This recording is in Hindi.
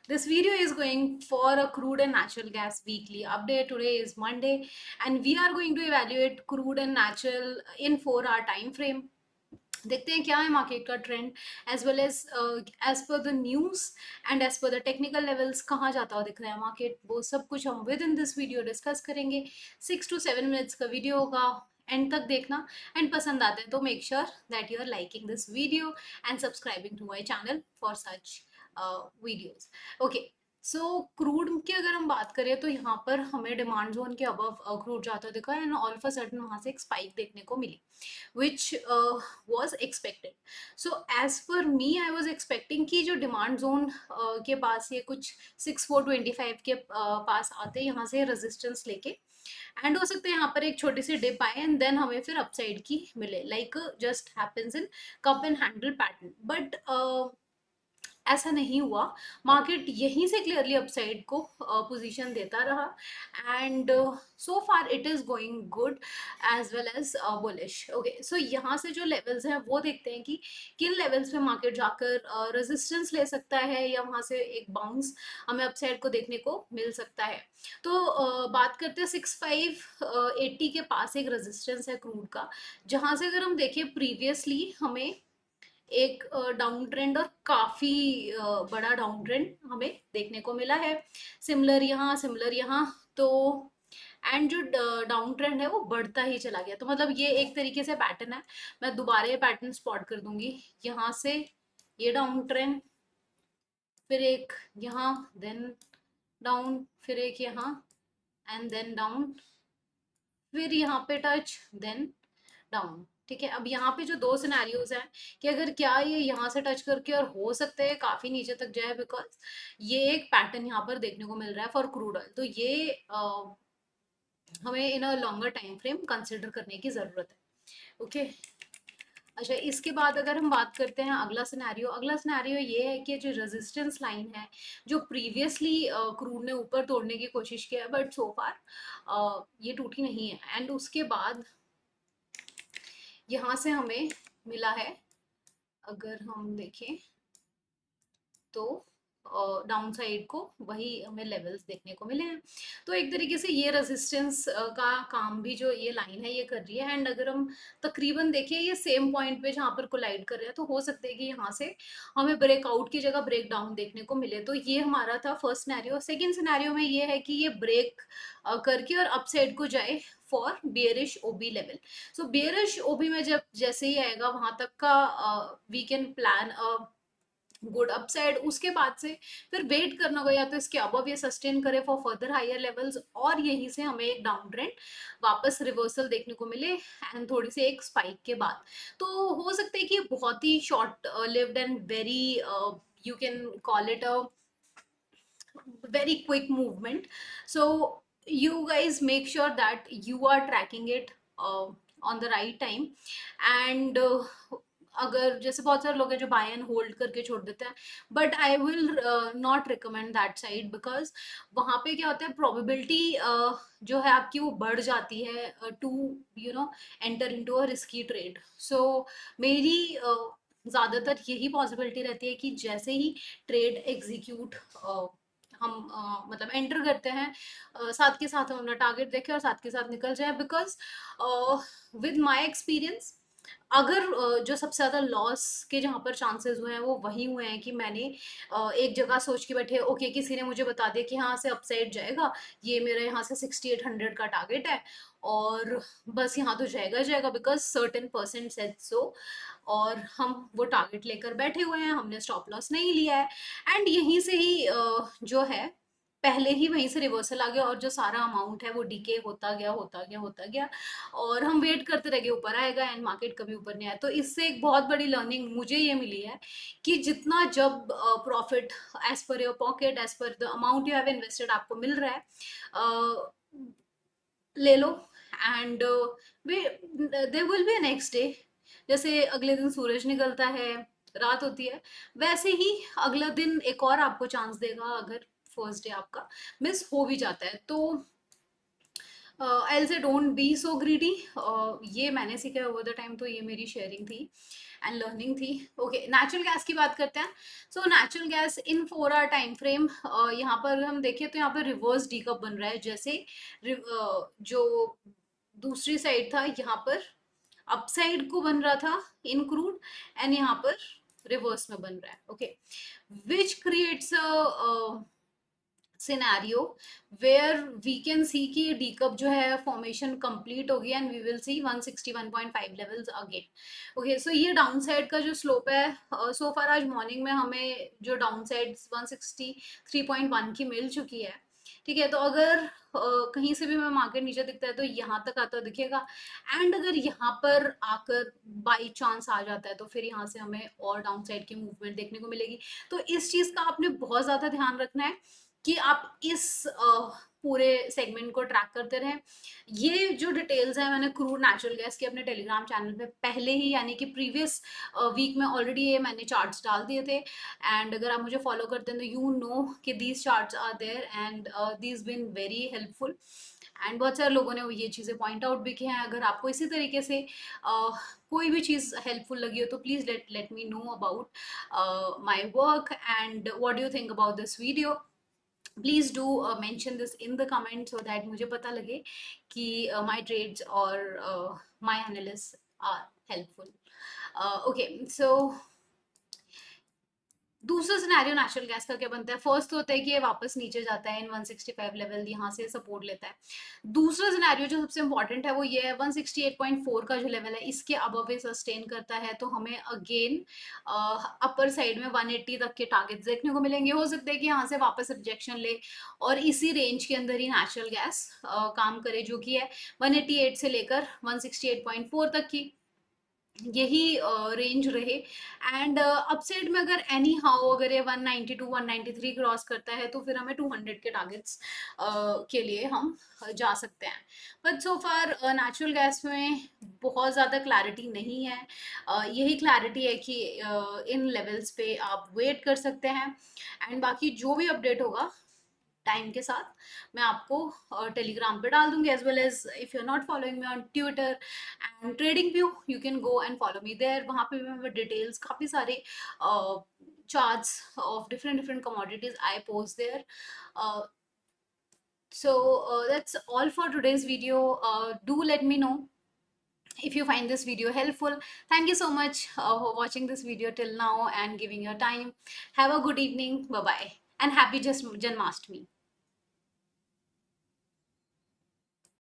This video is going for a crude and natural gas weekly update. Today is Monday, and we are going to evaluate crude and natural in 4 hour time frame. देखते हैं क्या है मार्केट का trend as well as per the news and as per the technical levels कहाँ जाता हुआ दिख रहा है मार्केट, वो सब कुछ हम within this video discuss करेंगे। 6 to 7 मिनट्स का वीडियो होगा, एंड तक देखना। एंड पसंद आते हैं तो make sure that you are liking this video and subscribing to my channel for such videos. Okay, so crude की अगर हम बात करें तो यहाँ पर हमें डिमांड जोन के अबव क्रूड जाता दिखा and all of a sudden वहाँ से एक स्पाइक देखने को मिली which was expected. So as per me I was expecting कि जो डिमांड जोन के पास ये कुछ 6425 के पास आते यहाँ से रेजिस्टेंस लेके, एंड हो सकता है यहाँ पर एक छोटी सी डिप आए एंड देन हमें फिर अपसाइड की मिले, like just happens in cup and handle pattern. But ऐसा नहीं हुआ, मार्केट यहीं से क्लियरली अपसाइड को पोजीशन देता रहा and so far it is going good as well as bullish. Okay, so यहाँ से जो लेवल्स हैं वो देखते हैं कि किन लेवल्स पे मार्केट जाकर रेजिस्टेंस ले सकता है या वहाँ से एक बाउंस हमें अपसाइड को देखने को मिल सकता है। तो बात करते हैं 6580 के पास एक रेजिस्टेंस है क्रूड का, जहाँ से अगर हम देखें प्रीवियसली हमें एक डाउन ट्रेंड और काफी बड़ा डाउन ट्रेंड हमें देखने को मिला है। सिमिलर यहाँ तो एंड जो डाउन ट्रेंड है वो बढ़ता ही चला गया, तो मतलब ये एक तरीके से पैटर्न है। मैं दोबारा ये पैटर्न स्पॉट कर दूंगी, यहाँ से ये डाउन ट्रेंड, फिर एक यहाँ, देन डाउन, फिर एक यहाँ एंड देन डाउन, फिर यहाँ पे टच, देन डाउन। ठीक है, अब यहाँ पे जो दो सिनेरियोज हैं कि अगर क्या ये यहाँ से टच करके और हो सकता है काफी नीचे तक जाए, बिकॉज ये एक पैटर्न यहाँ पर देखने को मिल रहा है फॉर क्रूड ऑयल, तो ये हमें in a longer time frame consider करने की जरूरत है। ओके, अच्छा, इसके बाद अगर हम बात करते हैं अगला सिनेरियो ये है कि जो रेजिस्टेंस लाइन है जो प्रीवियसली क्रूड ने ऊपर तोड़ने की कोशिश किया है, बट सो फार ये टूटी नहीं है, एंड उसके बाद यहाँ से हमें मिला है, अगर हम देखें तो डाउन साइड को वही हमें लेवल्स देखने को मिले हैं। तो एक तरीके से ये रेजिस्टेंस का काम भी जो ये लाइन है ये कर रही है, एंड अगर हम तकरीबन देखें ये सेम पॉइंट पे जहाँ पर कोलाइड कर रहे हैं, तो हो सकता है कि यहाँ से हमें ब्रेकआउट की जगह ब्रेक डाउन देखने को मिले। तो ये हमारा था फर्स्ट सिनेरियो। सेकेंड सिनेरियो में ये है कि ये ब्रेक करके और अपसाइड को जाए for bearish OB level. So bearish OB में जब जैसे ही आएगा वहां तक का we can plan good upside. उसके बाद से फिर वेट करना होगा, या तो इसके अबव ये सस्टेन करे फॉर फर्दर हायर लेवल्स, और यहीं से हमें एक डाउन ट्रेंड वापस रिवर्सल देखने को मिले एंड थोड़ी सी एक स्पाइक के बाद। तो हो सकता है कि बहुत ही short lived and very you can call it a very quick movement. So you guys make sure that you are tracking it on the right time, and अगर जैसे बहुत सारे लोग हैं जो बाय एंड होल्ड करके छोड़ देते हैं, but I will not recommend that side, because वहाँ पे क्या होता है, प्रोबेबिलिटी जो है आपकी वो बढ़ जाती है to you know enter into a risky trade. So मेरी ज़्यादातर यही पॉसिबिलिटी रहती है कि जैसे ही ट्रेड एग्जीक्यूट हम मतलब एंटर करते हैं, साथ के साथ हम अपना टारगेट देखें और साथ के साथ निकल जाए, बिकॉज विद माय एक्सपीरियंस अगर जो सबसे ज़्यादा लॉस के जहाँ पर चांसेस हुए हैं वो वही हुए हैं कि मैंने एक जगह सोच के बैठे, ओके किसी ने मुझे बता दिया कि यहाँ से अपसाइड जाएगा, ये मेरा यहाँ से 6800 का टारगेट है और बस यहाँ तो जाएगा जाएगा because certain percent said so, और हम वो टारगेट लेकर बैठे हुए हैं, हमने स्टॉप लॉस नहीं लिया है, एंड यहीं से ही जो है पहले ही वहीं से रिवर्सल आ गया और जो सारा अमाउंट है वो डीके होता गया और हम वेट करते रह गए ऊपर आएगा, एंड मार्केट कभी ऊपर नहीं आया। तो इससे एक बहुत बड़ी लर्निंग मुझे ये मिली है कि जितना जब profit as per your pocket, as per the amount you have invested आपको मिल रहा है, ले लो, and there will be next day. जैसे अगले दिन सूरज निकलता है, रात होती है, वैसे ही अगला दिन एक और आपको चांस देगा अगर फर्स्ट डे आपका मिस हो भी जाता है। तो आई से डोंट बी सो ग्रीडी, ये मैंने सीखा ओवर द टाइम, तो ये मेरी शेयरिंग थी। एंड लर्निंग थी। ओके, नेचुरल गैस की बात करते हैं। So natural gas in 4 hour time frame, यहाँ पर हम देखें तो यहाँ पर रिवर्स डी कप बन रहा है। जैसे जो दूसरी साइड था यहाँ पर अप साइड को बन रहा था इन क्रूड, एंड यहाँ पर रिवर्स में बन रहा है। Okay, which creates a scenario where we can see कि डी कप जो है फॉर्मेशन कंप्लीट हो गया, and we will see 161.5 levels again. Okay, so ये डाउन साइड का जो स्लोप है, सो फार आज मॉर्निंग में हमें जो डाउन साइड 163.1 की मिल चुकी है। ठीक है, तो अगर कहीं से भी हमें मार्केट नीचे दिखता है तो यहाँ तक आता दिखेगा, एंड अगर यहाँ पर आकर बाई चांस आ जाता है तो फिर यहाँ से हमें और डाउन साइड की मूवमेंट देखने को मिलेगी। तो इस चीज का आपने बहुत ज्यादा ध्यान रखना है कि आप इस पूरे सेगमेंट को ट्रैक करते रहें। ये जो डिटेल्स है मैंने क्रूड नेचुरल गैस के अपने टेलीग्राम चैनल पे पहले ही, यानी कि प्रीवियस वीक में ऑलरेडी ये मैंने चार्ट्स डाल दिए थे, एंड अगर आप मुझे फॉलो करते हैं तो यू नो कि these charts are there, and these been very helpful, and बहुत सारे लोगों ने ये चीज़ें पॉइंट आउट भी की हैं। अगर आपको इसी तरीके से कोई भी चीज़ हेल्पफुल लगी हो तो please let me know about my work and what do you think about this video. Please do mention this in the comment so that मुझे पता लगे कि माय ट्रेड्स और my analysis are helpful. Okay, so दूसरा सिनेरियो नेचुरल गैस का क्या बनता है? फर्स्ट तो होता है कि ये वापस नीचे जाता है इन 165 लेवल, यहाँ से सपोर्ट लेता है। दूसरा सिनेरियो जो सबसे इंपॉर्टेंट है वो ये है 168.4 का जो लेवल है इसके अबव ये सस्टेन करता है तो हमें अगेन अपर साइड में 180 तक के टारगेट्स देखने को मिलेंगे। हो सकता है कि यहाँ से वापस रिजेक्शन ले और इसी रेंज के अंदर ही नेचुरल गैस काम करे, जो कि है 188 से लेकर 168.4 तक की यही रेंज रहे। एंड अपसाइड में अगर एनी हाउ अगर ये 192 193 क्रॉस करता है तो फिर हमें 200 के टारगेट्स के लिए हम जा सकते हैं। But so far natural gas में बहुत ज़्यादा क्लैरिटी नहीं है। यही क्लैरिटी है कि इन लेवल्स पे आप वेट कर सकते हैं, एंड बाकी जो भी अपडेट होगा टाइम के साथ मैं आपको टेलीग्राम पे डाल दूंगी, as well as if you are not following me on Twitter and TradingView you can go and follow me there. वहाँ पे भी मैं डिटेल्स काफ़ी सारे charts of different commodities I post there. So that's all for today's video. Do let me know if you find this video helpful. Thank you so much for watching this video till now and giving your time. Have a good evening. Bye bye and happy Janmashtami.